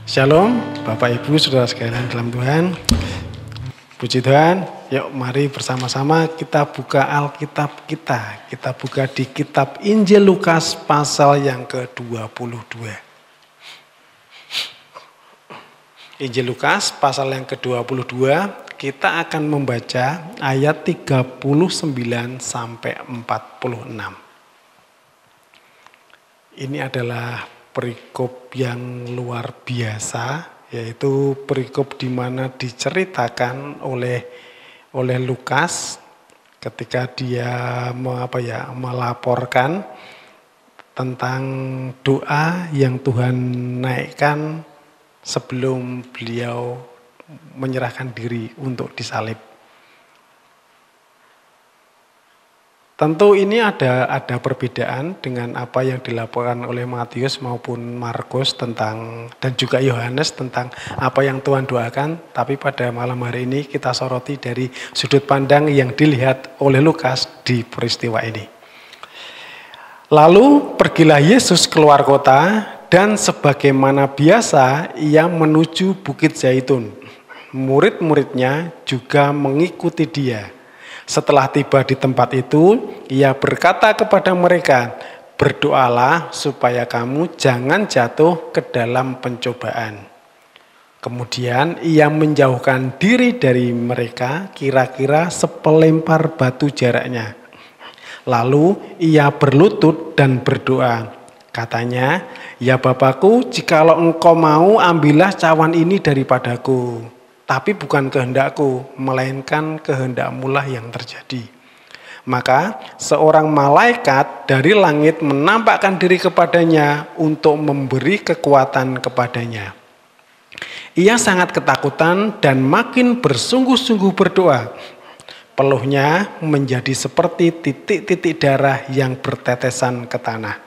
Shalom, Bapak Ibu, Saudara sekalian dalam Tuhan. Puji Tuhan, yuk mari bersama-sama kita buka Alkitab kita. Kita buka di kitab Injil Lukas pasal yang ke-22. Injil Lukas pasal yang ke-22, kita akan membaca ayat 39 sampai 46. Ini adalah perikop yang luar biasa, yaitu perikop di mana diceritakan oleh Lukas ketika dia melaporkan tentang doa yang Tuhan naikkan sebelum beliau menyerahkan diri untuk disalib. Tentu ini ada perbedaan dengan apa yang dilaporkan oleh Matius maupun Markus tentang dan juga Yohanes tentang apa yang Tuhan doakan. Tapi pada malam hari ini kita soroti dari sudut pandang yang dilihat oleh Lukas di peristiwa ini. Lalu pergilah Yesus keluar kota dan sebagaimana biasa ia menuju Bukit Zaitun. Murid-muridnya juga mengikuti dia. Setelah tiba di tempat itu, ia berkata kepada mereka, "Berdoalah supaya kamu jangan jatuh ke dalam pencobaan." Kemudian ia menjauhkan diri dari mereka kira-kira sepelempar batu jaraknya. Lalu ia berlutut dan berdoa. Katanya, "Ya Bapakku, jikalau engkau mau, ambillah cawan ini daripadaku. Tapi bukan kehendakku, melainkan kehendak-Mu lah yang terjadi." Maka seorang malaikat dari langit menampakkan diri kepadanya untuk memberi kekuatan kepadanya. Ia sangat ketakutan dan makin bersungguh-sungguh berdoa. Peluhnya menjadi seperti titik-titik darah yang bertetesan ke tanah.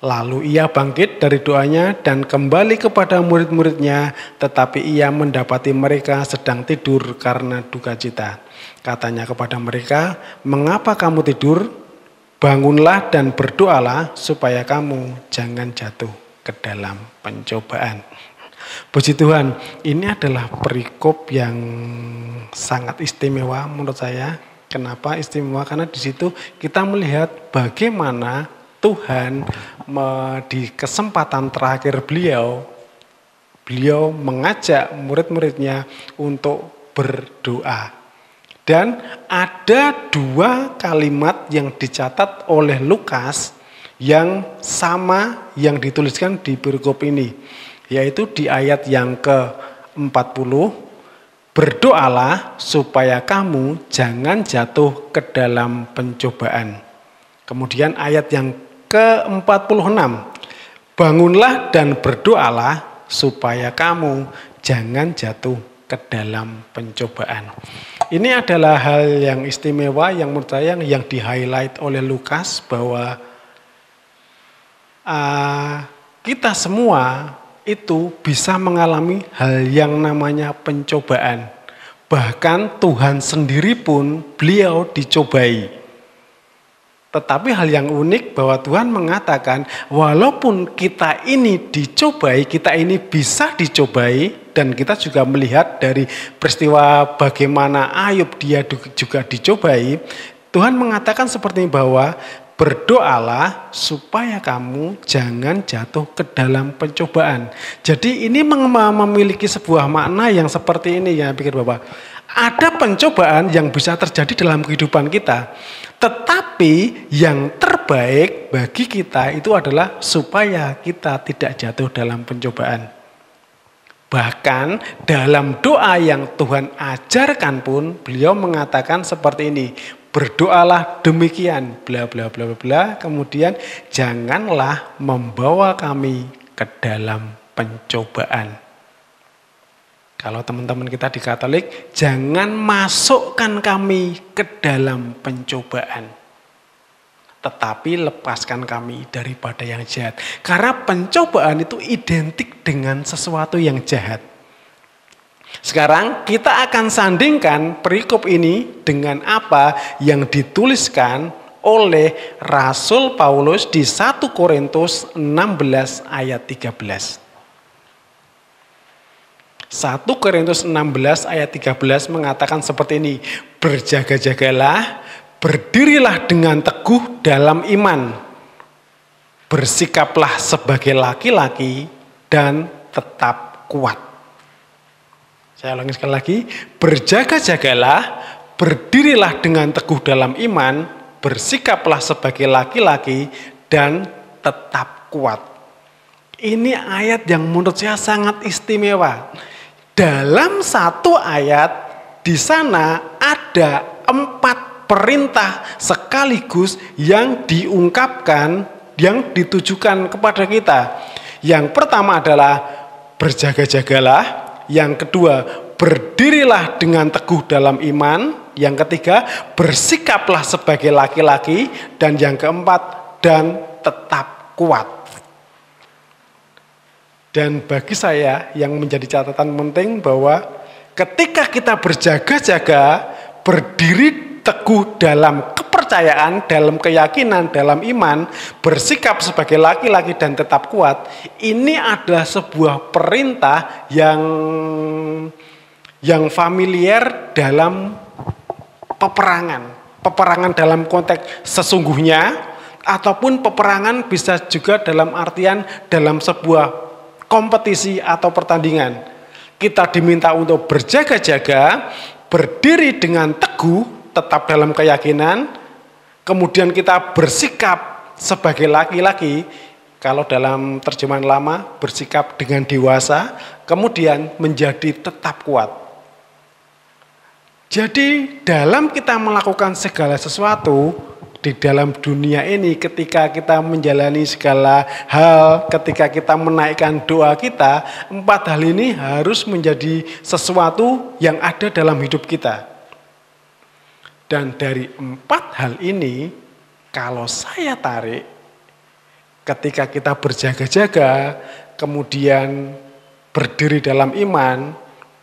Lalu ia bangkit dari doanya dan kembali kepada murid-muridnya, tetapi ia mendapati mereka sedang tidur karena duka cita. Katanya kepada mereka, "Mengapa kamu tidur? Bangunlah dan berdoalah supaya kamu jangan jatuh ke dalam pencobaan." Puji Tuhan, ini adalah perikop yang sangat istimewa menurut saya. Kenapa istimewa? Karena di situ kita melihat bagaimana Tuhan di kesempatan terakhir beliau mengajak murid-muridnya untuk berdoa. Dan ada dua kalimat yang dicatat oleh Lukas yang sama yang dituliskan di perikop ini. Yaitu di ayat yang ke-40, "Berdoalah supaya kamu jangan jatuh ke dalam pencobaan." Kemudian ayat yang ke-46, "Bangunlah dan berdoalah supaya kamu jangan jatuh ke dalam pencobaan." Ini adalah hal yang istimewa yang menurut saya yang di-highlight oleh Lukas bahwa kita semua itu bisa mengalami hal yang namanya pencobaan. Bahkan Tuhan sendiri pun beliau dicobai. Tetapi hal yang unik bahwa Tuhan mengatakan walaupun kita ini dicobai, kita ini bisa dicobai, dan kita juga melihat dari peristiwa bagaimana Ayub dia juga dicobai, Tuhan mengatakan seperti bahwa berdoalah supaya kamu jangan jatuh ke dalam pencobaan. Jadi ini memiliki sebuah makna yang seperti ini ya, pikir Bapak. Ada pencobaan yang bisa terjadi dalam kehidupan kita. Tetapi yang terbaik bagi kita itu adalah supaya kita tidak jatuh dalam pencobaan. Bahkan dalam doa yang Tuhan ajarkan pun beliau mengatakan seperti ini. Berdoalah demikian, bla bla bla bla, kemudian janganlah membawa kami ke dalam pencobaan. Kalau teman-teman kita di Katolik, jangan masukkan kami ke dalam pencobaan. Tetapi lepaskan kami daripada yang jahat. Karena pencobaan itu identik dengan sesuatu yang jahat. Sekarang kita akan sandingkan perikop ini dengan apa yang dituliskan oleh Rasul Paulus di 1 Korintus 16 ayat 13. 1 Korintus 16 ayat 13 mengatakan seperti ini. Berjaga-jagalah, berdirilah dengan teguh dalam iman. Bersikaplah sebagai laki-laki dan tetap kuat. Saya ulangi sekali lagi. Berjaga-jagalah, berdirilah dengan teguh dalam iman. Bersikaplah sebagai laki-laki dan tetap kuat. Ini ayat yang menurut saya sangat istimewa. Dalam satu ayat di sana ada 4 perintah sekaligus yang diungkapkan, yang ditujukan kepada kita. Yang pertama adalah berjaga-jagalah, yang kedua berdirilah dengan teguh dalam iman, yang ketiga bersikaplah sebagai laki-laki, dan yang keempat dan tetap kuat. Dan bagi saya yang menjadi catatan penting bahwa ketika kita berjaga-jaga, berdiri teguh dalam kepercayaan, dalam keyakinan, dalam iman, bersikap sebagai laki-laki dan tetap kuat, ini adalah sebuah perintah yang familiar dalam peperangan dalam konteks sesungguhnya, ataupun peperangan bisa juga dalam artian dalam sebuah kompetisi atau pertandingan. Kita diminta untuk berjaga-jaga, berdiri dengan teguh, tetap dalam keyakinan, kemudian kita bersikap sebagai laki-laki, kalau dalam terjemahan lama bersikap dengan dewasa, kemudian menjadi tetap kuat. Jadi dalam kita melakukan segala sesuatu di dalam dunia ini, ketika kita menjalani segala hal, ketika kita menaikkan doa kita, 4 hal ini harus menjadi sesuatu yang ada dalam hidup kita. Dan dari 4 hal ini, kalau saya tarik, ketika kita berjaga-jaga, kemudian berdiri dalam iman,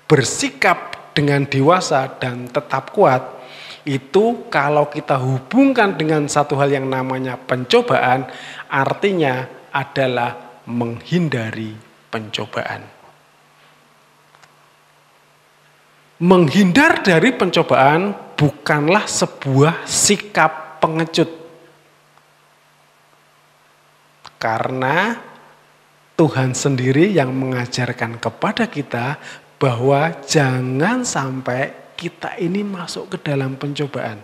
bersikap dengan dewasa dan tetap kuat, itu kalau kita hubungkan dengan satu hal yang namanya pencobaan, artinya adalah menghindari pencobaan. Menghindar dari pencobaan bukanlah sebuah sikap pengecut. Karena Tuhan sendiri yang mengajarkan kepada kita bahwa jangan sampai kita ini masuk ke dalam pencobaan.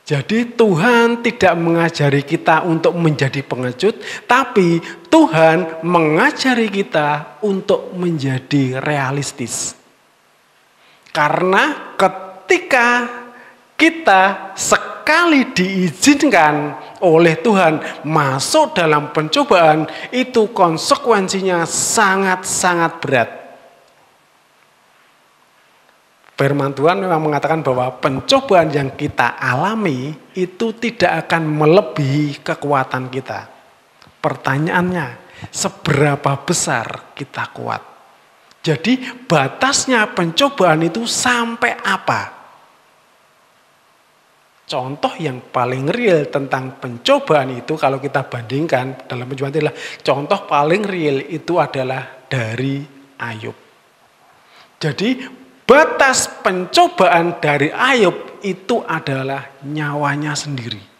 Jadi Tuhan tidak mengajari kita untuk menjadi pengecut, tapi Tuhan mengajari kita untuk menjadi realistis. Karena ketika kita sekali diizinkan oleh Tuhan masuk dalam pencobaan, itu konsekuensinya sangat-sangat berat. Firman Tuhan memang mengatakan bahwa pencobaan yang kita alami itu tidak akan melebihi kekuatan kita. Pertanyaannya, seberapa besar kita kuat? Jadi batasnya pencobaan itu sampai apa? Contoh yang paling real tentang pencobaan itu kalau kita bandingkan dalam pencobaan itu adalah contoh paling real itu adalah dari Ayub. Jadi batas pencobaan dari Ayub itu adalah nyawanya sendiri.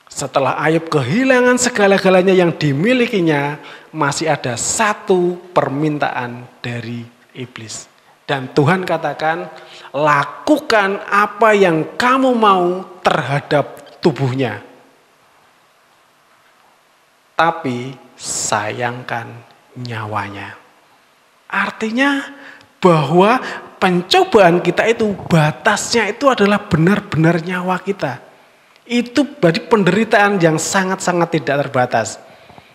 Setelah Ayub kehilangan segala-galanya yang dimilikinya, masih ada satu permintaan dari iblis. Dan Tuhan katakan, lakukan apa yang kamu mau terhadap tubuhnya. Tapi sayangkan nyawanya. Artinya bahwa pencobaan kita itu batasnya itu adalah benar-benar nyawa kita. Itu berarti penderitaan yang sangat-sangat tidak terbatas.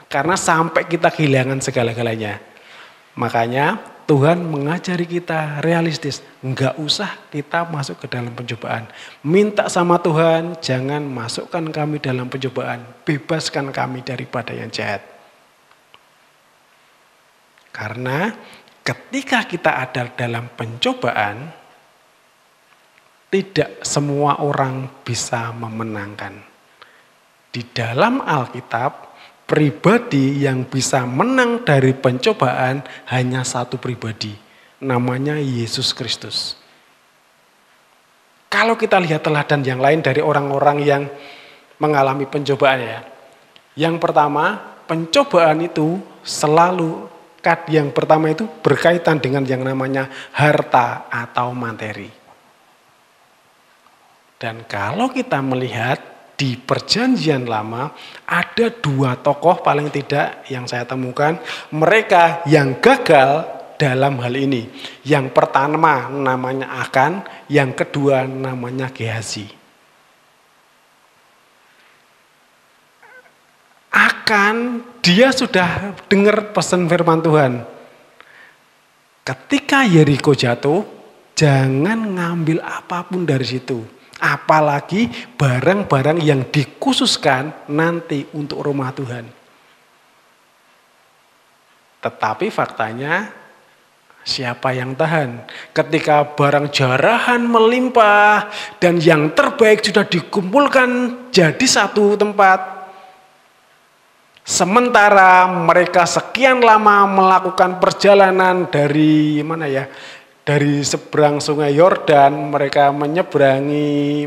Karena sampai kita kehilangan segala-galanya. Makanya Tuhan mengajari kita realistis. Enggak usah kita masuk ke dalam pencobaan. Minta sama Tuhan, jangan masukkan kami dalam pencobaan. Bebaskan kami daripada yang jahat. Karena ketika kita ada dalam pencobaan, tidak semua orang bisa memenangkan. Di dalam Alkitab, Pribadi yang bisa menang dari pencobaan hanya satu pribadi, namanya Yesus Kristus. Kalau kita lihat teladan yang lain dari orang-orang yang mengalami pencobaan ya. Yang pertama, pencobaan itu selalu yang pertama itu berkaitan dengan yang namanya harta atau materi. Dan kalau kita melihat di Perjanjian Lama ada dua tokoh paling tidak yang saya temukan, mereka yang gagal dalam hal ini. Yang pertama namanya Akan, yang kedua namanya Gehazi. Akan dia sudah dengar pesan firman Tuhan. Ketika Yeriko jatuh, jangan ngambil apapun dari situ. Apalagi barang-barang yang dikhususkan nanti untuk rumah Tuhan. Tetapi faktanya siapa yang tahan? Ketika barang jarahan melimpah dan yang terbaik sudah dikumpulkan jadi satu tempat. Sementara mereka sekian lama melakukan perjalanan dari mana ya? Dari seberang Sungai Yordan, mereka menyeberangi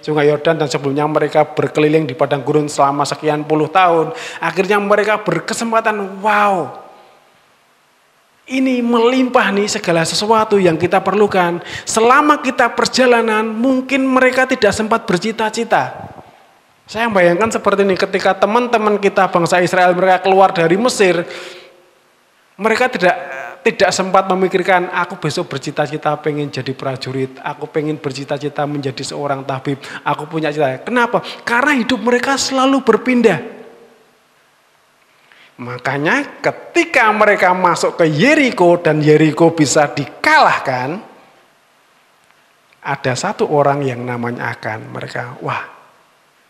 Sungai Yordan dan sebelumnya mereka berkeliling di padang gurun selama sekian puluh tahun. Akhirnya mereka berkesempatan, wow, ini melimpah nih segala sesuatu yang kita perlukan. Selama kita perjalanan, mungkin mereka tidak sempat bercita-cita. Saya bayangkan seperti ini, ketika teman-teman kita bangsa Israel mereka keluar dari Mesir, mereka tidak sempat memikirkan, aku besok bercita-cita pengen jadi prajurit, aku pengen bercita-cita menjadi seorang tabib, aku punya cita. Kenapa? Karena hidup mereka selalu berpindah. Makanya ketika mereka masuk ke Yeriko dan Yeriko bisa dikalahkan, ada satu orang yang namanya Akan. Mereka, wah,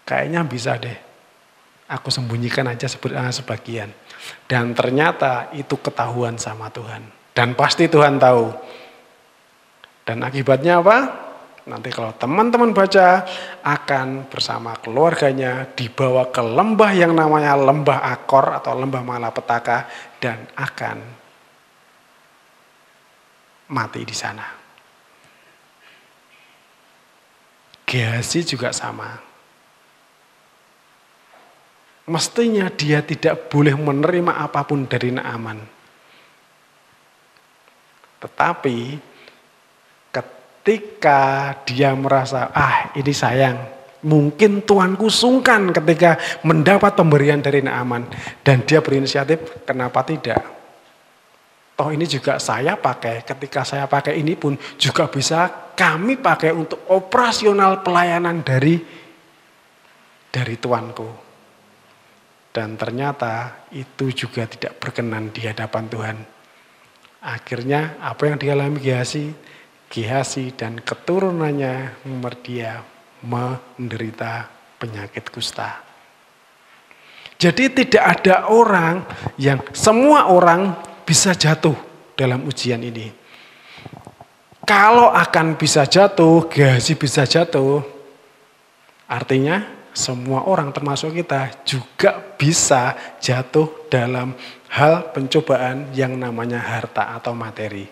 kayaknya bisa deh, aku sembunyikan aja sebagian. Dan ternyata itu ketahuan sama Tuhan. Dan pasti Tuhan tahu. Dan akibatnya apa? Nanti kalau teman-teman baca, Akan bersama keluarganya dibawa ke lembah yang namanya lembah Akor atau lembah malapetaka. Dan akan mati di sana. Gehazi juga sama. Mestinya dia tidak boleh menerima apapun dari Naaman. Tetapi ketika dia merasa, ini sayang, mungkin Tuanku sungkan ketika mendapat pemberian dari Naaman. Dan dia berinisiatif, kenapa tidak? Toh ini juga saya pakai, ketika saya pakai ini pun juga bisa kami pakai untuk operasional pelayanan dari Tuanku. Dan ternyata itu juga tidak berkenan di hadapan Tuhan. Akhirnya apa yang dialami Gehazi dan keturunannya dia menderita penyakit kusta. Jadi tidak ada orang yang semua orang bisa jatuh dalam ujian ini. Kalau Akan bisa jatuh, Gehazi bisa jatuh, artinya semua orang termasuk kita juga bisa jatuh dalam hal pencobaan yang namanya harta atau materi.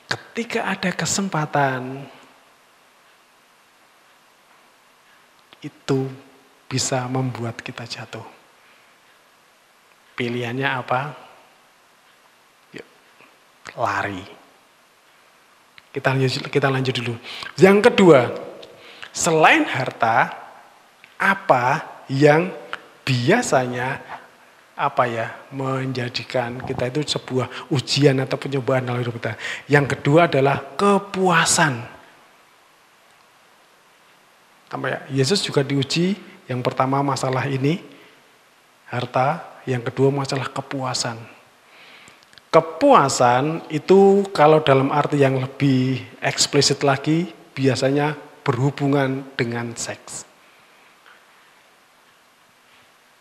Ketika ada kesempatan, itu bisa membuat kita jatuh. Pilihannya apa? Yuk, lari. Kita lanjut dulu. Yang kedua, selain harta, apa yang biasanya menjadikan kita itu sebuah ujian atau pencobaan dalam hidup kita. Yang kedua adalah kepuasan. Yesus juga diuji, yang pertama masalah ini, harta, yang kedua masalah kepuasan. Kepuasan itu kalau dalam arti yang lebih eksplisit lagi, biasanya berhubungan dengan seks.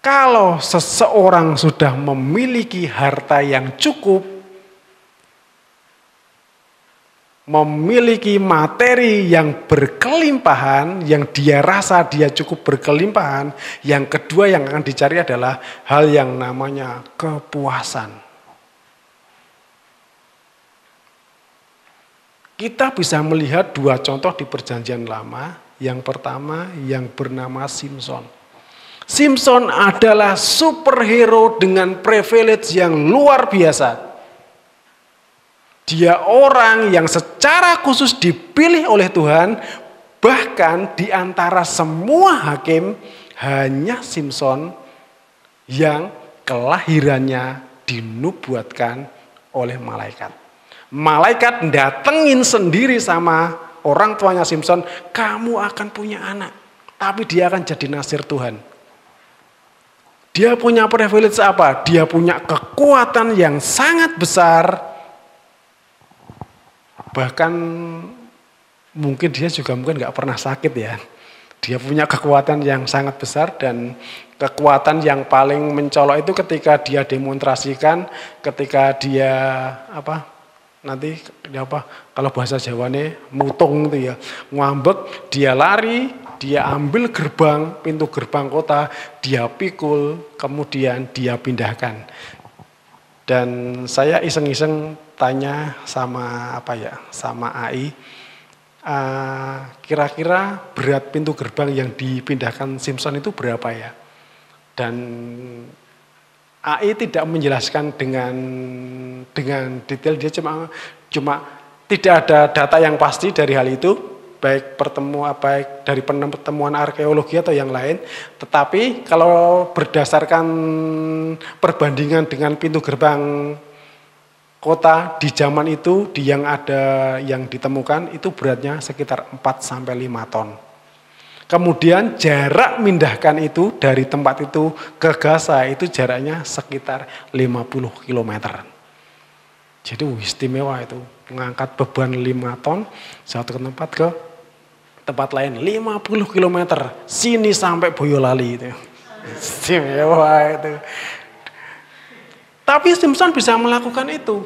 Kalau seseorang sudah memiliki harta yang cukup, memiliki materi yang berkelimpahan, yang dia rasa dia cukup berkelimpahan. Yang kedua yang akan dicari adalah hal yang namanya kepuasan. Kita bisa melihat dua contoh di Perjanjian Lama. Yang pertama yang bernama Simson. Simson adalah superhero dengan privilege yang luar biasa. Dia orang yang secara khusus dipilih oleh Tuhan, bahkan di antara semua hakim hanya Simson yang kelahirannya dinubuatkan oleh malaikat. Malaikat datengin sendiri sama orang tuanya Simson, kamu akan punya anak, tapi dia akan jadi nasir Tuhan. Dia punya privilege apa? Dia punya kekuatan yang sangat besar. Bahkan mungkin dia juga nggak pernah sakit ya. Dia punya kekuatan yang sangat besar dan kekuatan yang paling mencolok itu ketika dia demonstrasikan, ketika dia kalau bahasa Jawane mutung itu ya, ngambek, dia lari, dia ambil pintu gerbang kota, dia pikul, kemudian dia pindahkan. Dan saya iseng-iseng tanya sama AI, kira-kira berat pintu gerbang yang dipindahkan Simson itu berapa ya? Dan AI tidak menjelaskan dengan detail, dia cuma tidak ada data yang pasti dari hal itu, baik dari pertemuan arkeologi atau yang lain. Tetapi kalau berdasarkan perbandingan dengan pintu gerbang kota di zaman itu, yang ditemukan itu beratnya sekitar 4-5 ton. Kemudian jarak mindahkan itu dari tempat itu ke Gaza itu jaraknya sekitar 50 km. Jadi istimewa itu, mengangkat beban 5 ton satu tempat ke tempat lain 50 km, sini sampai Boyolali itu. Istimewa itu. Tapi Simson bisa melakukan itu.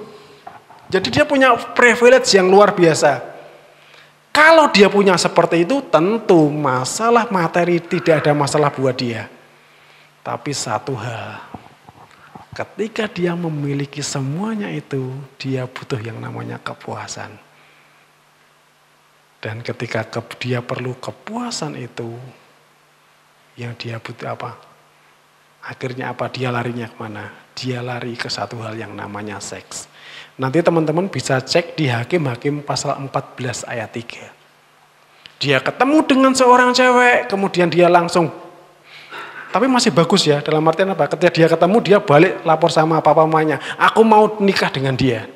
Jadi dia punya privilege yang luar biasa. Kalau dia punya seperti itu, tentu masalah materi tidak ada masalah buat dia. Tapi satu hal, ketika dia memiliki semuanya itu, dia butuh yang namanya kepuasan. Dan ketika dia perlu kepuasan itu, yang dia butuh apa? Akhirnya apa? Dia larinya kemana? Dia lari ke satu hal yang namanya seks. Nanti teman-teman bisa cek di Hakim-Hakim pasal 14 ayat 3. Dia ketemu dengan seorang cewek, kemudian dia langsung, tapi masih bagus ya, dalam artian apa? Ketika dia ketemu, dia balik lapor sama papa-mamanya, aku mau nikah dengan dia.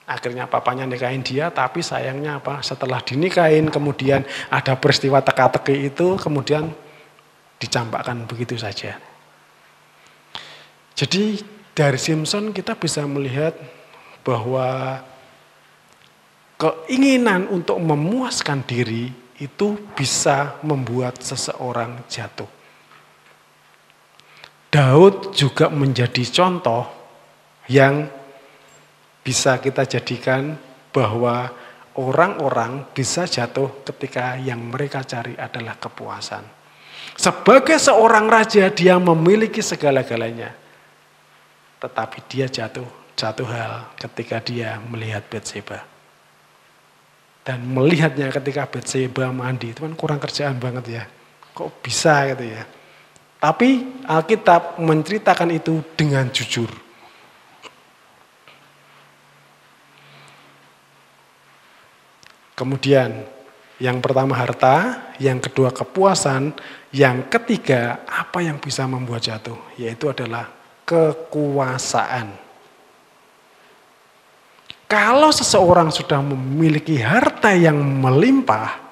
Akhirnya papanya nikahin dia, tapi sayangnya apa? Setelah dinikahin, kemudian ada peristiwa teka-teki itu, kemudian dicampakkan begitu saja. Jadi dari Simson kita bisa melihat bahwa keinginan untuk memuaskan diri itu bisa membuat seseorang jatuh. Daud juga menjadi contoh yang bisa kita jadikan bahwa orang-orang bisa jatuh ketika yang mereka cari adalah kepuasan. Sebagai seorang raja dia memiliki segala-galanya. Tetapi dia jatuh hal ketika dia melihat Batseba. Dan melihatnya ketika Batseba mandi, itu kan kurang kerjaan banget ya. Kok bisa gitu ya. Tapi Alkitab menceritakan itu dengan jujur. Kemudian yang pertama harta, yang kedua kepuasan, yang ketiga apa yang bisa membuat jatuh, yaitu adalah kekuasaan. Kalau seseorang sudah memiliki harta yang melimpah,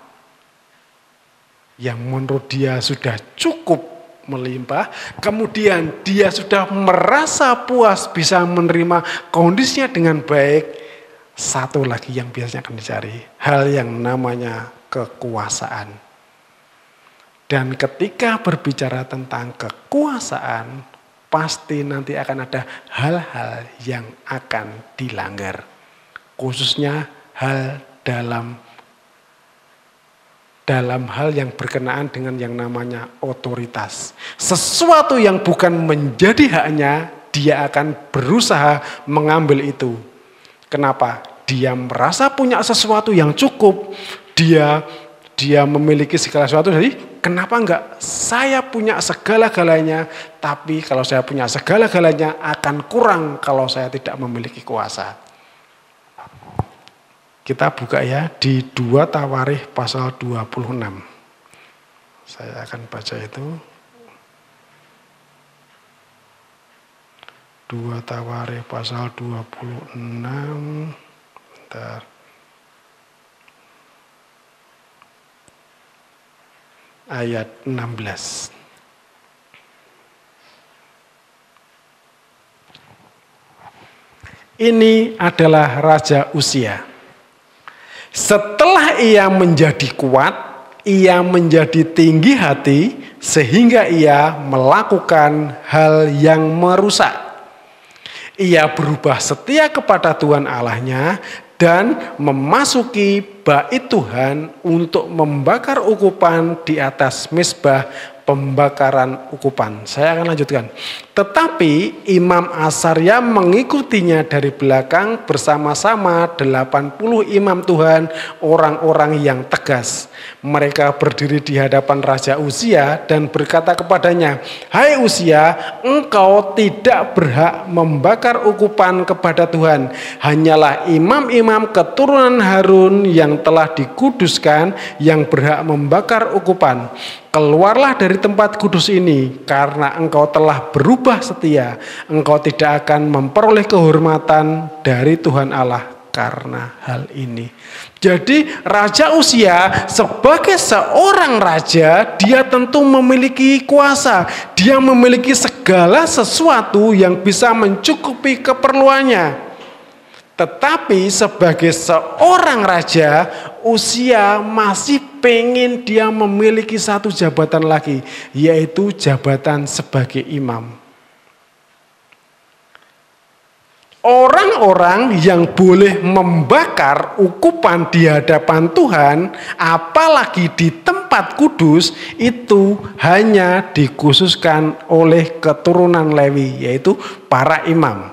yang menurut dia sudah cukup melimpah, kemudian dia sudah merasa puas bisa menerima kondisinya dengan baik, satu lagi yang biasanya akan dicari, hal yang namanya kekuasaan. Dan ketika berbicara tentang kekuasaan, pasti nanti akan ada hal-hal yang akan dilanggar. Khususnya hal dalam hal yang berkenaan dengan yang namanya otoritas. Sesuatu yang bukan menjadi haknya, dia akan berusaha mengambil itu. Kenapa? Dia merasa punya sesuatu yang cukup, dia memiliki segala sesuatu, jadi kenapa enggak saya punya segala-galanya, tapi kalau saya punya segala-galanya akan kurang kalau saya tidak memiliki kuasa. Kita buka ya di 2 Tawarikh pasal 26. Saya akan baca itu. 2 Tawarikh pasal 26. Bentar. Ayat 16. Ini adalah Raja Uzia. Setelah ia menjadi kuat, ia menjadi tinggi hati sehingga ia melakukan hal yang merusak. Ia berubah setia kepada Tuhan Allahnya dan memasuki bait Tuhan untuk membakar ukupan di atas mezbah pembakaran ukupan. Saya akan lanjutkan. Tetapi Imam Asaria mengikutinya dari belakang bersama-sama 80 imam Tuhan, orang-orang yang tegas. Mereka berdiri di hadapan Raja Uzia dan berkata kepadanya, "Hai Uzia, engkau tidak berhak membakar ukupan kepada Tuhan. Hanyalah imam-imam keturunan Harun yang telah dikuduskan yang berhak membakar ukupan. Keluarlah dari tempat kudus ini, karena engkau telah berubah setia. Engkau tidak akan memperoleh kehormatan dari Tuhan Allah karena hal ini." Jadi Raja Uzia sebagai seorang raja, dia tentu memiliki kuasa. Dia memiliki segala sesuatu yang bisa mencukupi keperluannya. Tetapi sebagai seorang raja, Uzia masih pengen dia memiliki satu jabatan lagi, yaitu jabatan sebagai imam. Orang-orang yang boleh membakar ukupan di hadapan Tuhan, apalagi di tempat kudus, itu hanya dikhususkan oleh keturunan Lewi, yaitu para imam.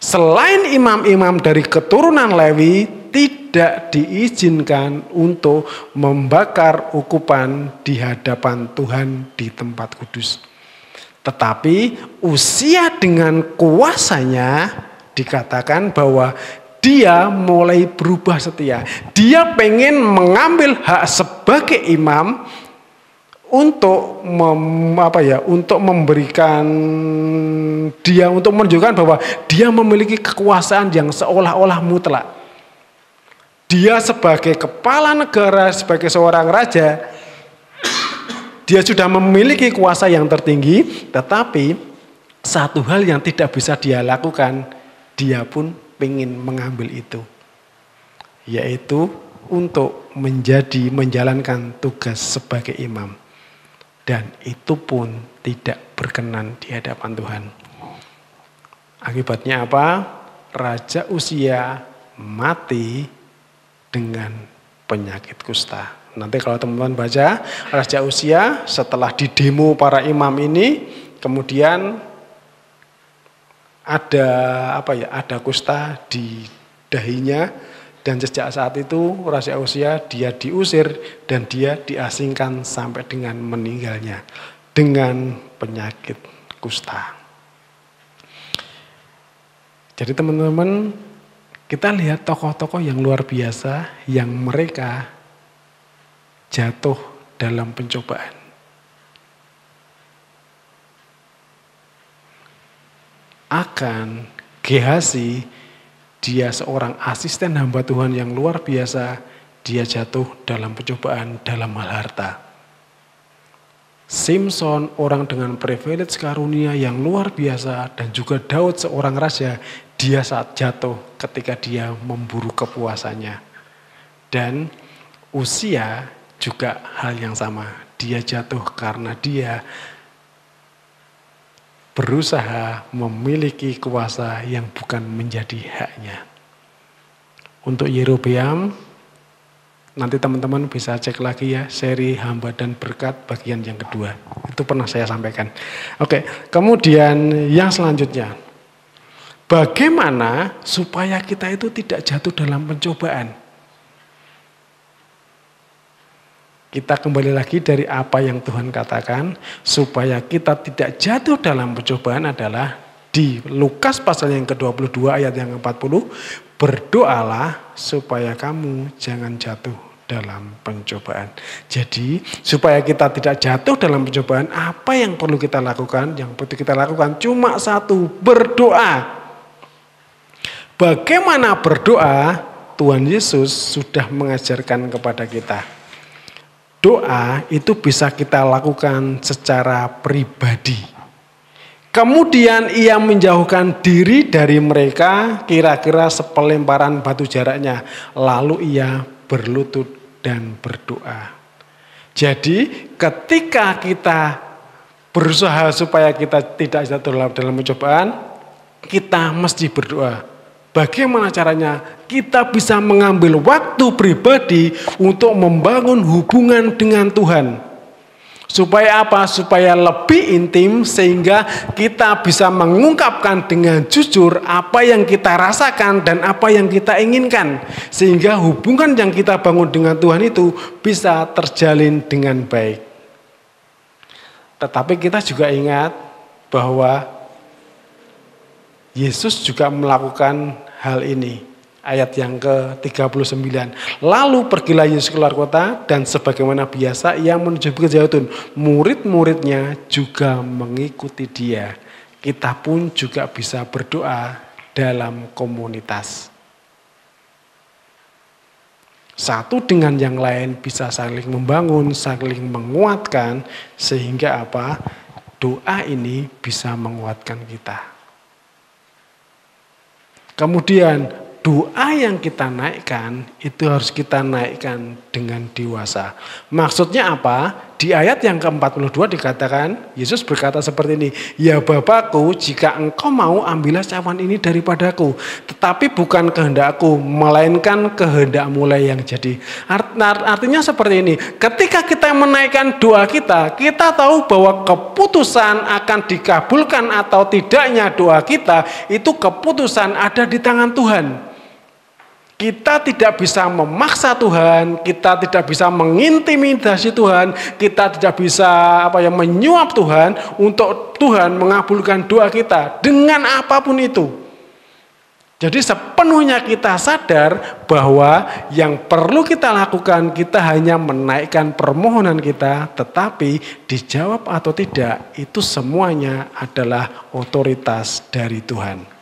Selain imam-imam dari keturunan Lewi, tidak diizinkan untuk membakar ukupan di hadapan Tuhan di tempat kudus. Tetapi Uzia dengan kuasanya dikatakan bahwa dia mulai berubah setia. Dia pengen mengambil hak sebagai imam untuk memberikan dia, untuk menunjukkan bahwa dia memiliki kekuasaan yang seolah-olah mutlak. Dia sebagai kepala negara, sebagai seorang raja, dia sudah memiliki kuasa yang tertinggi, tetapi satu hal yang tidak bisa dia lakukan, dia pun ingin mengambil itu, yaitu untuk menjalankan tugas sebagai imam. Dan itu pun tidak berkenan di hadapan Tuhan. Akibatnya apa? Raja Uzia mati dengan penyakit kusta. Nanti kalau teman-teman baca, Raja Uzia setelah didemo para imam ini, kemudian ada kusta di dahinya. Dan sejak saat itu Raja Uzia dia diusir dan dia diasingkan sampai dengan meninggalnya dengan penyakit kusta. Jadi teman-teman, kita lihat tokoh-tokoh yang luar biasa yang mereka jatuh dalam pencobaan. Akan Gehazi, dia seorang asisten hamba Tuhan yang luar biasa, dia jatuh dalam pencobaan dalam hal harta. Simson, orang dengan privilege karunia yang luar biasa, dan juga Daud seorang raja, dia saat jatuh ketika dia memburu kepuasannya. Dan Uzia juga hal yang sama, dia jatuh karena dia berusaha memiliki kuasa yang bukan menjadi haknya. Untuk Yerobeam, nanti teman-teman bisa cek lagi ya, seri Hamba dan Berkat bagian yang kedua. Itu pernah saya sampaikan. Oke, kemudian yang selanjutnya. Bagaimana supaya kita itu tidak jatuh dalam pencobaan? Kita kembali lagi dari apa yang Tuhan katakan, supaya kita tidak jatuh dalam pencobaan adalah di Lukas pasal yang ke-22 ayat yang ke-40, berdoalah supaya kamu jangan jatuh dalam pencobaan. Jadi supaya kita tidak jatuh dalam pencobaan, apa yang perlu kita lakukan? Yang perlu kita lakukan cuma satu, berdoa. Bagaimana berdoa? Tuhan Yesus sudah mengajarkan kepada kita. Doa itu bisa kita lakukan secara pribadi. Kemudian ia menjauhkan diri dari mereka kira-kira sepelemparan batu jaraknya. Lalu ia berlutut dan berdoa. Jadi ketika kita berusaha supaya kita tidak jatuh dalam pencobaan, kita mesti berdoa. Bagaimana caranya? Kita bisa mengambil waktu pribadi untuk membangun hubungan dengan Tuhan. Supaya apa? Supaya lebih intim sehingga kita bisa mengungkapkan dengan jujur apa yang kita rasakan dan apa yang kita inginkan. Sehingga hubungan yang kita bangun dengan Tuhan itu bisa terjalin dengan baik. Tetapi kita juga ingat bahwa Yesus juga melakukan hal ini. Ayat yang ke-39. Lalu pergilah Yesus keluar kota dan sebagaimana biasa ia menuju Bukit Zaitun. Murid-muridnya juga mengikuti dia. Kita pun juga bisa berdoa dalam komunitas. Satu dengan yang lain bisa saling membangun, saling menguatkan. Sehingga apa? Doa ini bisa menguatkan kita. Kemudian doa yang kita naikkan, itu harus kita naikkan dengan dewasa. Maksudnya apa? Di ayat yang ke-42 dikatakan, Yesus berkata seperti ini, ya Bapakku, jika engkau mau ambillah cawan ini daripadaku. Tetapi bukan kehendakku, melainkan kehendakmu lah yang jadi. Artinya seperti ini, ketika kita menaikkan doa kita, kita tahu bahwa keputusan akan dikabulkan atau tidaknya doa kita, itu keputusan ada di tangan Tuhan. Kita tidak bisa memaksa Tuhan, kita tidak bisa mengintimidasi Tuhan, kita tidak bisa menyuap Tuhan untuk Tuhan mengabulkan doa kita dengan apapun itu. Jadi sepenuhnya kita sadar bahwa yang perlu kita lakukan, kita hanya menaikkan permohonan kita, tetapi dijawab atau tidak, itu semuanya adalah otoritas dari Tuhan.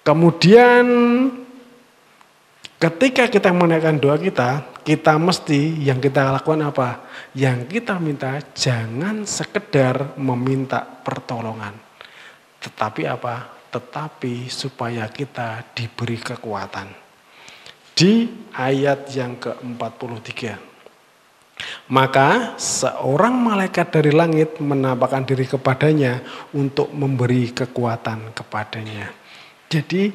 Kemudian ketika kita menaikkan doa kita, kita mesti yang kita lakukan apa? Yang kita minta jangan sekedar meminta pertolongan. Tetapi apa? Tetapi supaya kita diberi kekuatan. Di ayat yang ke-43. Maka seorang malaikat dari langit menampakkan diri kepadanya untuk memberi kekuatan kepadanya. Jadi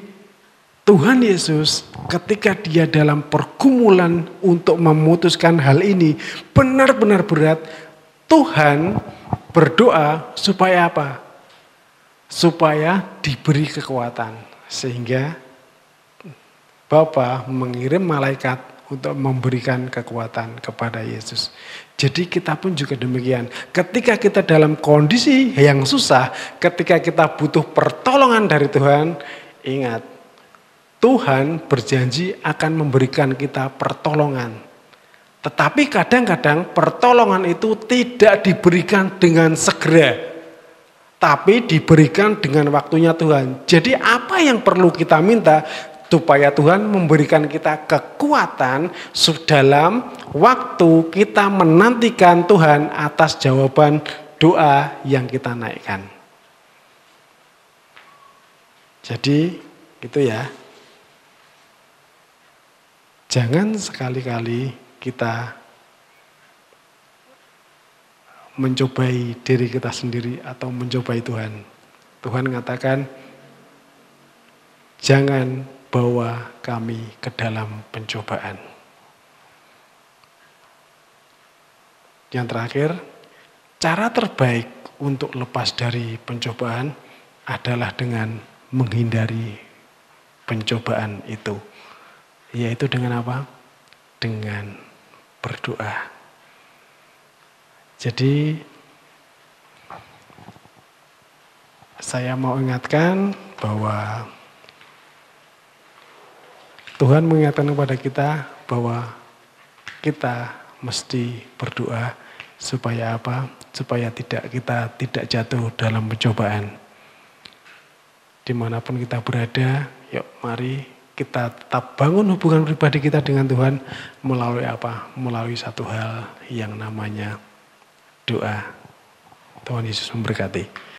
Tuhan Yesus ketika dia dalam pergumulan untuk memutuskan hal ini benar-benar berat, Tuhan berdoa supaya apa? Supaya diberi kekuatan. Sehingga Bapa mengirim malaikat untuk memberikan kekuatan kepada Yesus. Jadi kita pun juga demikian. Ketika kita dalam kondisi yang susah, ketika kita butuh pertolongan dari Tuhan, ingat, Tuhan berjanji akan memberikan kita pertolongan. Tetapi kadang-kadang pertolongan itu tidak diberikan dengan segera. Tapi diberikan dengan waktunya Tuhan. Jadi apa yang perlu kita minta? Supaya Tuhan memberikan kita kekuatan dalam waktu kita menantikan Tuhan atas jawaban doa yang kita naikkan. Jadi gitu ya. Jangan sekali-kali kita mencobai diri kita sendiri atau mencobai Tuhan. Tuhan mengatakan jangan bawa kami ke dalam pencobaan. Yang terakhir, cara terbaik untuk lepas dari pencobaan adalah dengan menghindari pencobaan itu. Yaitu dengan apa? Dengan berdoa. Jadi saya mau ingatkan bahwa Tuhan mengingatkan kepada kita bahwa kita mesti berdoa supaya apa? Supaya kita tidak jatuh dalam pencobaan. Dimanapun kita berada, yuk mari kita tetap bangun hubungan pribadi kita dengan Tuhan melalui apa? Melalui satu hal yang namanya doa. Tuhan Yesus memberkati.